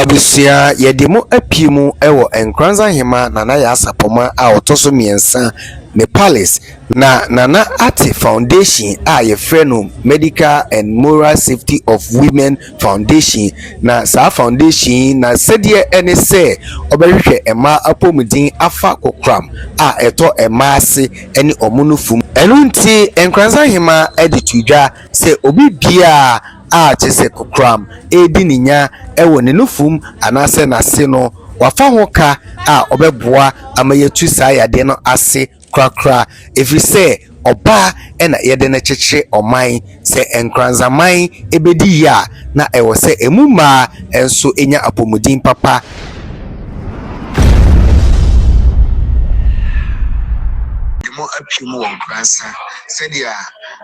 Abusia yedimo apimu ewo Nkoranzahemaa na Yaa Sarpomaa a otoso miensa me palace na Nana Ate Foundation a yefre no Medical and Moral Safety of Women Foundation na sa foundation na sedie ene se obehwehwe ema apomudin afa kokram a eto ema ase ene omunufum enu nti Nkoranzahemaa editudwa se obi bia a chese kokram edi ninya ewo ne nufum anase nase no wafa hoka a obeboa amayetu saa yade no ase krakra efrise oba ena yede na cheche oman se Nkoranzaman ebedi ya na ewo se emuma enso enya apomudin papa mo apimu won Nkoranza said ya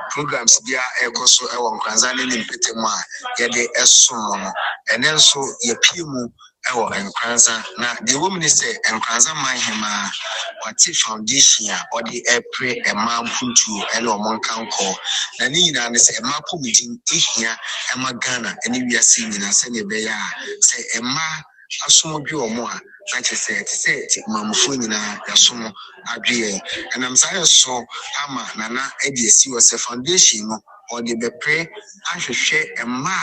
programs bia ekoso e won Nkoranza ne mpetemu a yede esom no enenso ye pimu e won Nkoranza na the woman say Nkoranzahemaa wati foundation a odi epre ema mpuntu ene omonkanko na ni nyina ne say ema pomudin ehia ema Ghana ene wiase nyina se ne be ya say ema asomodwe omo a na chese mamufo nyina yasomo adwe enam say so ama nana ediesi was a foundation no or the bepre ahwehwe ema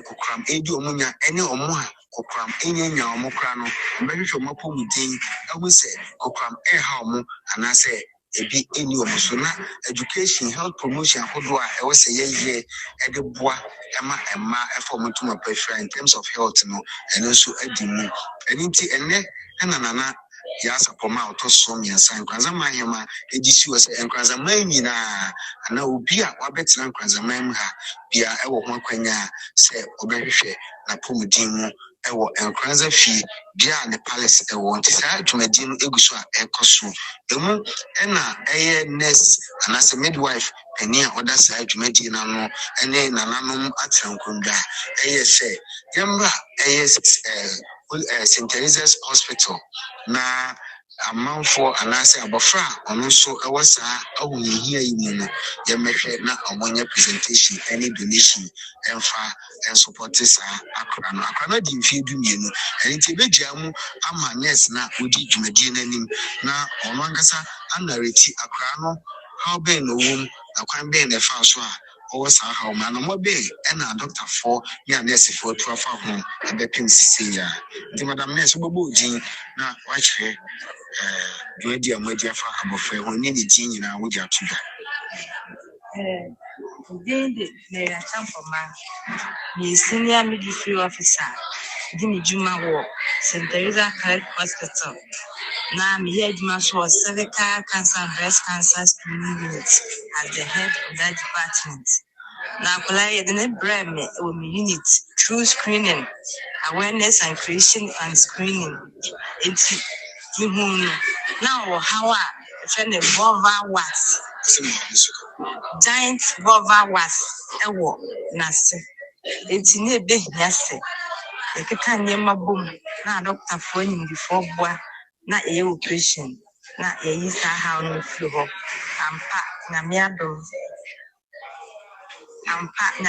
kokram edi omunya ene omo a kokram enyanya omo kra no behwehwe mapomudin awu se kokram ha omo anase ebi eni omo so na education health promotion ahodo a ewo se ye ede boa ema efomutuma prefer in terms of health no ene so adimu eninti ene nana Yaa Sarpomaa otoso miensa Nkoranzahemaa ejisi wo se Nkoranzaman nyina ana obi a wabetina Nkoranzaman ha bia ewo ho kwanya se obehwehwe na pomudin mu ewo Nkoranza fi bia ne palace ewo nti saa dwumadin no eguso a ekoso emu ena eye nurse ana se midwife eni a oda saa dwumadin na no ene nananom atrankonda eye se yamba eye 12yrs Hospital na amanfo anase abofra ono so ewo saa ahunhia yi mu no yemehwe na omonya presentation any donation emfa en support saa akra di mfie dumienu enti begya mu ama nurse na odi dwumadi nanim na ono angasa anareti akra no how be no wom akwan be na fa so a owo saa how ma no mo be na doctor for ya nurse for to afa ho abepim sisi ya ndi madam nurse bobo din na wachwe dwedi amadi afa abofra ho ni din nyina wodi atuga Dende Yaa Sarpomaa ni senior midwifery officer di juma wo 12yrs 0ld hospital na me head for cervical cancer breast cancer screening unit as the head of that department. Na apply the brand me unit through screening, awareness and creation and screening. It's now how a friend of vulva was giant vulva was a war nasi. It's in a big nasi. The can yama boom na doctor for him before boy na a operation na a is how no flu ampa na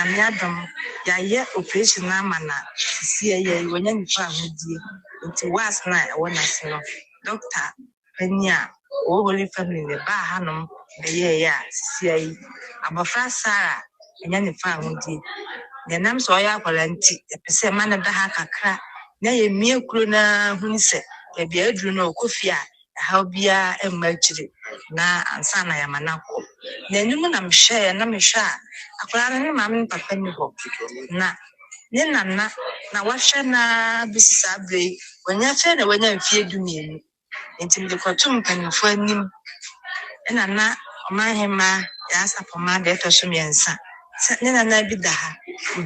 miadom ya ye operation na mana si ye wonya nipa hodie nti was na wona se no doctor pania o holy family ne ba hanom be ye ya si ye abofra sara enya nipa hodie ne nam so ya kwalanti epese mana da ha kakra na ye mie kuro na hunse e bia aduru na okofia ha bia emachiri na ansa na ya manako na enyum na mhwe na mhwe akwara ne mam papa ni ho na ne nana na wahwe na bisisa bre wanya fe na wanya mfie dumienu enti me kotum panifo anim nana Hemaa Yaa Sarpomaa de to so miensa ne nana bi da ha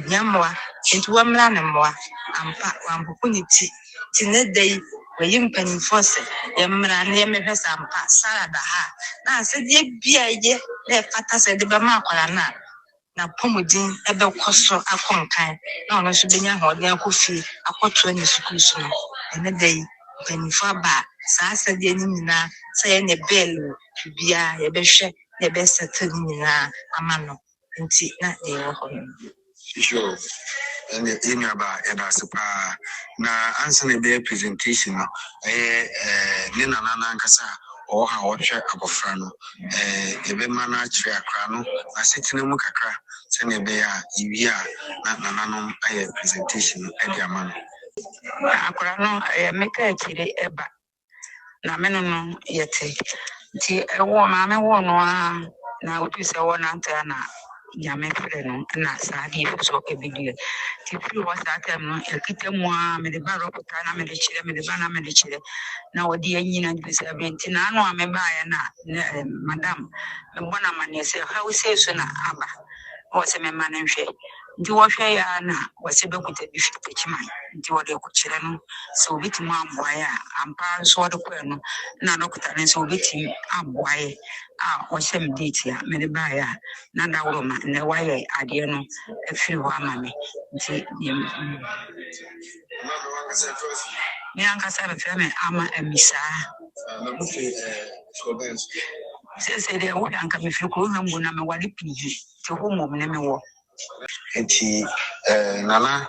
nyamwa enti wamra ne mwa ampa wampopo ni ti ne dai wayim panifo se yamra ne mehwe sampa sara da ha na se die bia ye na fata se de ba ma akwara na pomudin ebe koso akonkan na ono so benya hode akofi akoto ni sukuu so no ene dai panifo ba saa sade ni nyina say ne belu bia ye behwe ne be settle nyina amano nti na de wo ho sure and the Amiaba Edasipa. Now, answer the presentation, Nina Nankasa. Or how check up of Frano, a mana chair crano, I sit in a mukakra, send a bear, Ivia, not Nanum, a presentation at your man. Akrano, I make a kid eba. Na meno yete. Ti a woman, a woman, now what is a one antana. Yame freno na sadi so e video ti fi wasa tem e kitemwa me de baro kutana me de chire me de bana me de chire na wodi anyina bi 70 na no ameba ya na madam me bona mane se how say so na aba o se me manenhwe nti wo hwe ya na wase bekuta bi fiti chiman nti wode ku chire no so biti mu amboya ampa so wode ko no na no kutana so biti amboya o se me date ya me de ba ya na da woro na waye ade no afiri ho amame nti me ankasa be feme ama amisa se de wo anka me firi ko na mbu na me wale pii ti ho mom na me wo Enti Nana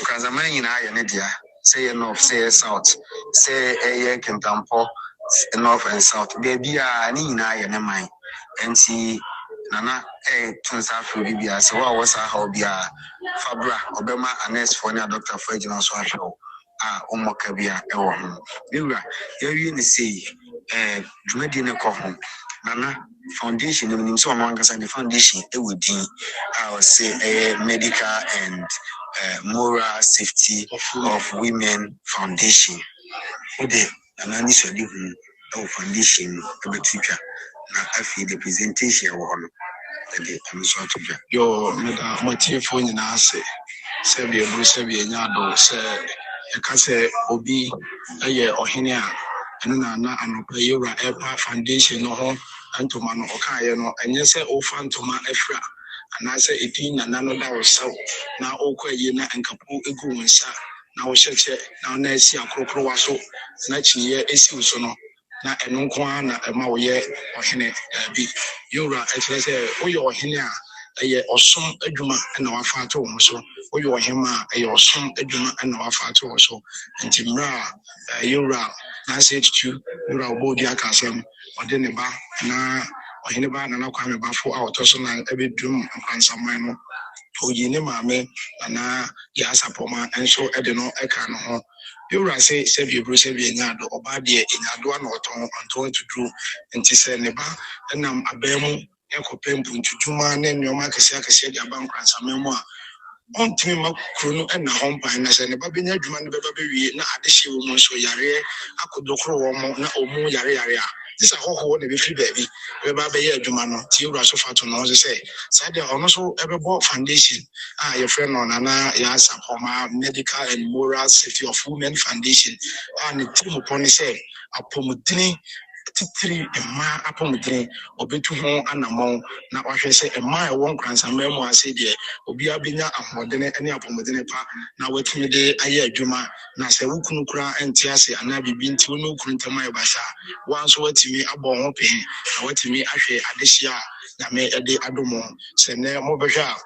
Nkoranza nyina ya ne dia say north say south say Kentampo north and south baby a ni nyina ya ne man enti Nana tunsa fo bibia se wa wasa ha obia fabra obema anes for na doctor for agent so ahwo omoka bia ewo ho biwura yawie ne sei dwumadi ne ko ho Nana foundation nim so no ankasa the foundation ewudin I say medical and moral safety of women foundation ode Nana ni so di hu foundation ebetitwa na afi the presentation wo no the amso atwa yo meda motifo nyina ase se bi ebru se bi nyado se e ka se obi eye ohene a eno na anopa yura epa foundation no ho antoma no okaye no enye se o fantoma afra anase edin na no da wo saw na okwaye na enkapo egu wonsa na wo hyeche na na esi akrokro waso na chiye esi uso no na eno nko na ema wo ye ohene bi yura ekese o ye ohene a eye osom adwuma na wafa ato wo so o ye ohema eye osom adwuma na wafa ato wo so ntimra yura na se chitu yura obodi akasem ode ne ba na ohene ba na kwa me ba fo a oto so na ebedum Nkoranzaman no oyi ne maame na Yaa Sarpomaa enso ede no eka no ho yura se bi bro se bi nyado oba de nyado na oton anto tudru nti se ne ba enam abamu ekopempu ntuduma na nneoma akese de aba Nkoranzaman mu a ontimi makro no na hompan na se ne ba benya adwuma ne beba bewie na adehye wo mu so yare akodokro wo mu na omu yare a this ahoho na be free baby beba be ye adwuma no ti wura so fato no so say sade ono so ebebo foundation your friend no na Yaa Sarpomaa Medical and Moral Safety of Women Foundation and team upon say apomudini titiri ema apomudini obetu ho anamon na wahwe se ema e won Nkoranzaman mu ase de obi abenya ahodene ene apomudini pa na watumi de aye adwuma na se wukunu kura enti ase ana bibi nti wonu kunu ntama e basha wanso watumi abon ho pe na watumi ahwe adehia na me ede adomo se ne mo behwa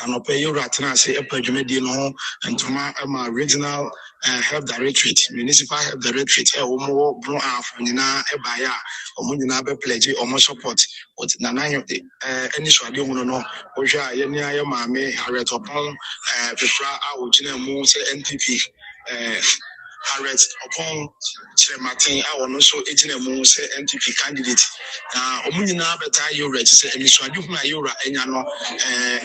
anope yura tenase epadwumadi no ho ntoma ama regional health directorate municipal health directorate omo bro af nyina ebaya omo nyina be pledge omo support na nanyo any so ade hu no ohwa ye ni aye maame haretopon pepra a ogina mu se NPP Harriet upon Chematin, I will also agent among say NPP candidate. Omunina beta Yore to say, and so I do my Yura and Yano,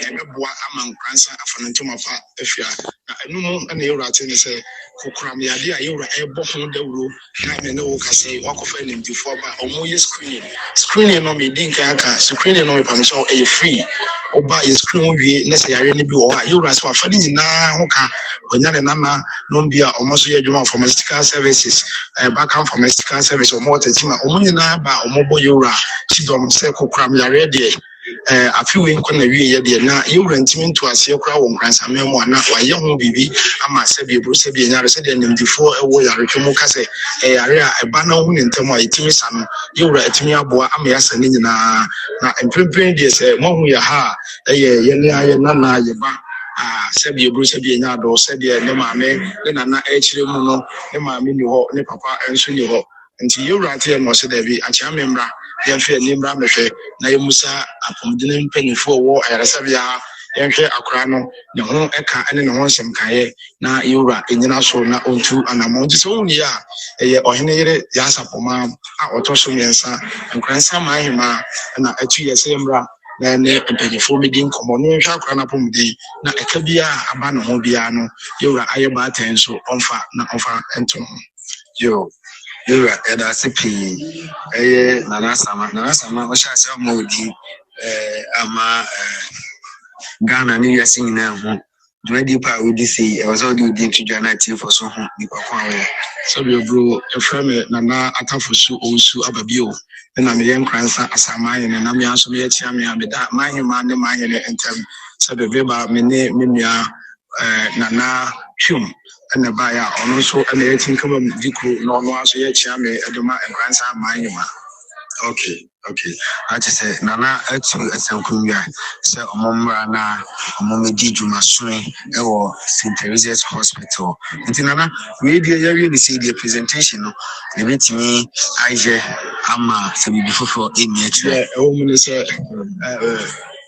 and a boy among Nkoranza Afanantoma Efia. No more and Yura to say, Kukram Yadia Yura, a bottom the rule, and no say, walk of him before by Omoya screening on me, Dinka, screening on me, so a free. Oba is screen we necessary any be or Yura for funding na hoka when Nana Nombia almost a juma for Mɛdical services, back home for Mɛdical service or more team Omunina ba or mobile Yura, Chidom Seko Kram Yare. A few in Konawi na you rent me to a sea crowd on Nkoranzaman na wa young bibi ama sebi bro sebi nyare se dem before e wo yare twemo kase area e ba na hu ntemo a itimi sano you ra etimi aboa ama ya sane nyina na empempem de se mo hu ya ha ye ne aye na ye ba said you Bruce be Nado, said the Nemame, then I'm not actually mono, Nemame knew, ne papa, and soon you hope. Until you right here, Mossa Debbie, at your member, then fair Nimbra Mefe, Nayamusa, upon the penny for war, Arasavia. Yanke akrano ne ho eka ene ne ho nsem kae na yura enyina so na ontu anamon ti so ya eye ohene Yere Yaa Sarpomaa a otoso miensa Nkoranzahemaa na atu yese mra na ne mpanyefo medi nkomo no hwa akrana pomdi na eka bia aba no ho bia no yura aye ba tenso onfa na onfa ento yo yura eda sipi nana sama o sha se mo di ama Ghana ni yasi nyina ho dwedi pa we di say e was all di to team for so ho ni kwakwan we so bro e frame nana atafosu onsu ababio na me yen kransa asamaye na me aso me atia me abeda Hemaa ne mahene entem so be ba me ne menua nana twum na ba ya ono so na yetin kama dikro no no aso ye atia me edoma kransa Hemaa. Okay. I just say Nana atu asankunya say omomra na omomedi dwumasone e wo 12yrs hospital. Nti Nana we dey here we see the presentation no e betimi aje ama se bibi fofo emi atire e wo mu say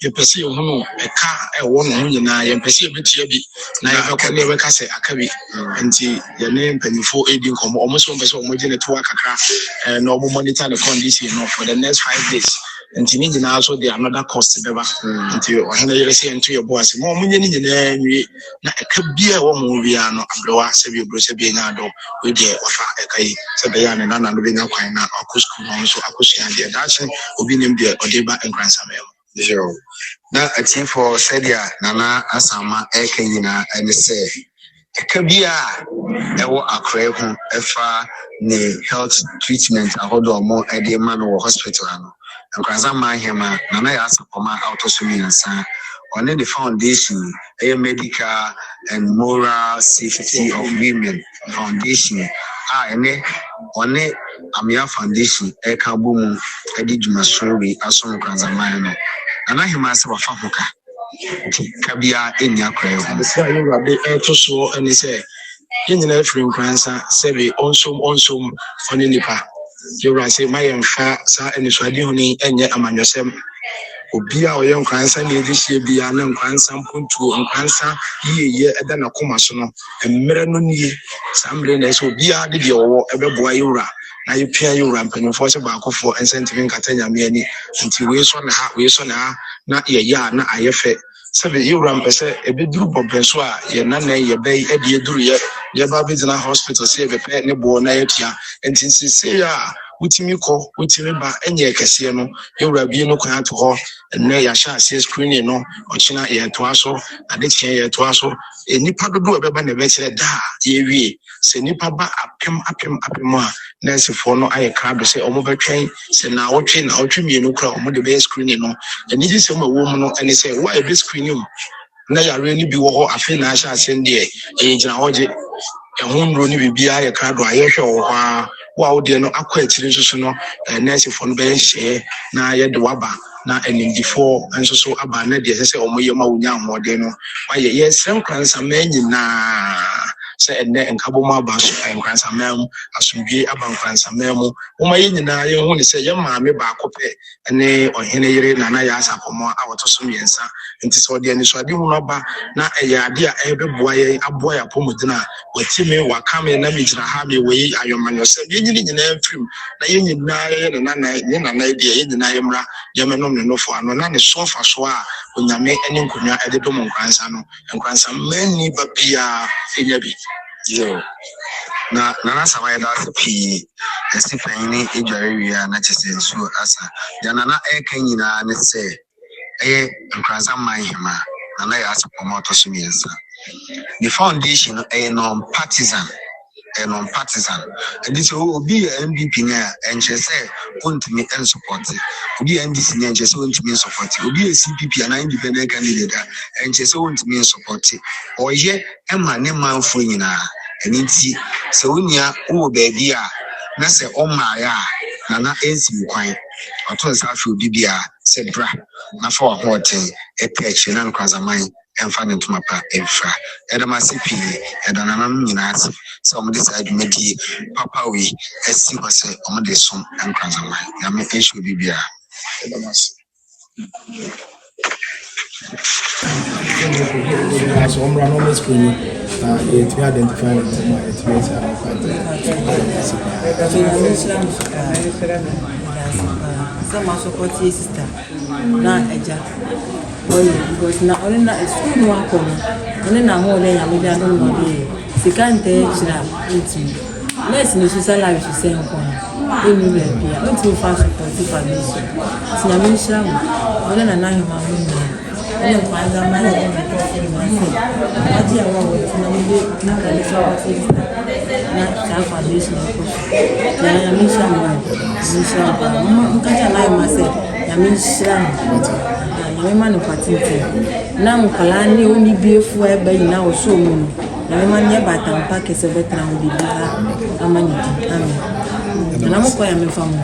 ye pese ho no e ka e wo no nyina ye pese e betia bi na ye ko ne we ka se akabi nti ye ne mpanifo edi nkomo omo so pese omo je ne to akakra na omo monitor the condition no for the next 5 days. Nti ni nyina so dey another cost beba nti ohene Yere se ento ye boase mo munye ni nyina nwi na eka bia wo mo bia no abrewa se bi bro se bi nya do we dey ofa ekai se be ya ne na no be nya kwan na akosku no so akosua dey dache obi nim dey odeba Nkoranzahemaa yo na atin for sedia nana asama eka nyina ene se eka bia ewo akra ho efa ne health treatment ahodo mo ede ma no hospital ano Nkoranzahemaa nana Yaa Sarpomaa autosomiansa on the foundation Mɛdical and moral safety of women foundation ene one amia foundation eka bomu edi dwumasori aso Nkoranzahemaa no nana Hemaa se wafa hoka kabia enya kwai ho se ayo rabe to so ani se yenyina free Nkoranza sebe onsom oni nipa yura se mayemfa sa eni so ade honi enye amanyosem obia oye Nkoranza ne edihie bia na Nkoranza mpuntuo Nkoranza yeye eda na koma so no emere no nie samre na so obia de owo ebeboa yura na yepia yura mpanimfo se baakofo incentive nkatanya me ani nti we so na ha na ye na ayefe sabe yura mpese ebeduru bobenso a ye nana ye bai ede eduru ye ba bedina hospital se bepe ne bo na yetia nti sise ya wutimi ba enye kese no yura bi no kwan to ho ne ya sha se screening no ochina ye to aso adechia ye to aso enipa dodo ebeba na be kire da ye wie se nipa ba apem a nurse for no aye crowd say omo betwen se na wotwe mienu kra omo de be screening no eni ji se mo wo mu no eni say why be screening na ya re ni bi wo ho afi na sha sen de gina hoje ehunro ni bibia ye crowd aye hwe wo ha wa de no akwa atiri so no nurse for no be hye na ye de waba na enindifo enso so aba na de se omo ye ma wonya ahode no wa ye Nkoranzahemaa nyina se enne enkaboma ba so Nkoranzahemaa asumdwe aba Nkoranzahemaa woma ye nyina ye hu ne se ye maame ba akope ene ohene Yere nana Yaa Sarpomaa a wotoso miensa nti se ode ani so ade hu no ba na eye ade a ebeboa ye aboa ya pomodina watime wakame na mijira ha me we ayomanyo se ye nyina afrim na ye nyina ye nana de ye nyina ye mra ye menom ne nofo ano na ne sofa so a onyame ene nkonwa ede dom Nkoranza no Nkoranzahemaa ni babia enya bi yo na nana sama ya da pi esifani ejware wi na chese so asa ya nana eka nyina ne se Nkoranzahemaa nana Yaa Sarpomaa autosomiansa the foundation non-partisan and this will be MVP now and she say want me and support it will be NDC and she say want me support it will be a CPP and independent candidate and she say want me support it or ye Emma ne man for you na and it's so unia oh baby na say oh my nana ensi kwan oto nsa afi obi bia se bra na for hotel e peche na Nkoranzahemaa ɛmfa ne ntoma pa ɛmfa ɛda ma se pii ɛda nananom nyinaa ase sɛ ɔmo de saa dwumadie papa wei asi hɔ sɛ ɔmo de som Nkoranzahemaa nyame ɛhyɛ bibia ɛda ma se so I'm running on the screen. It will identify it. Some are supporting sister. Not a job. Because now only not a school one corner. Only now more than I don't know. She can't take it. Let's miss you salary. She said, "We will be here. Don't you fast support the family." See, I'm in Sham. Only now I'm in. I don't find that money. I think I want to know not a little sister. Not foundation. I am in Sham. I can't lie myself. I mean, Sham. I man of Patinton. Now, Kalani only be a fool by now, so moon. I man near Batam Packets of veteran will be there. I'm an and I'm quite a family.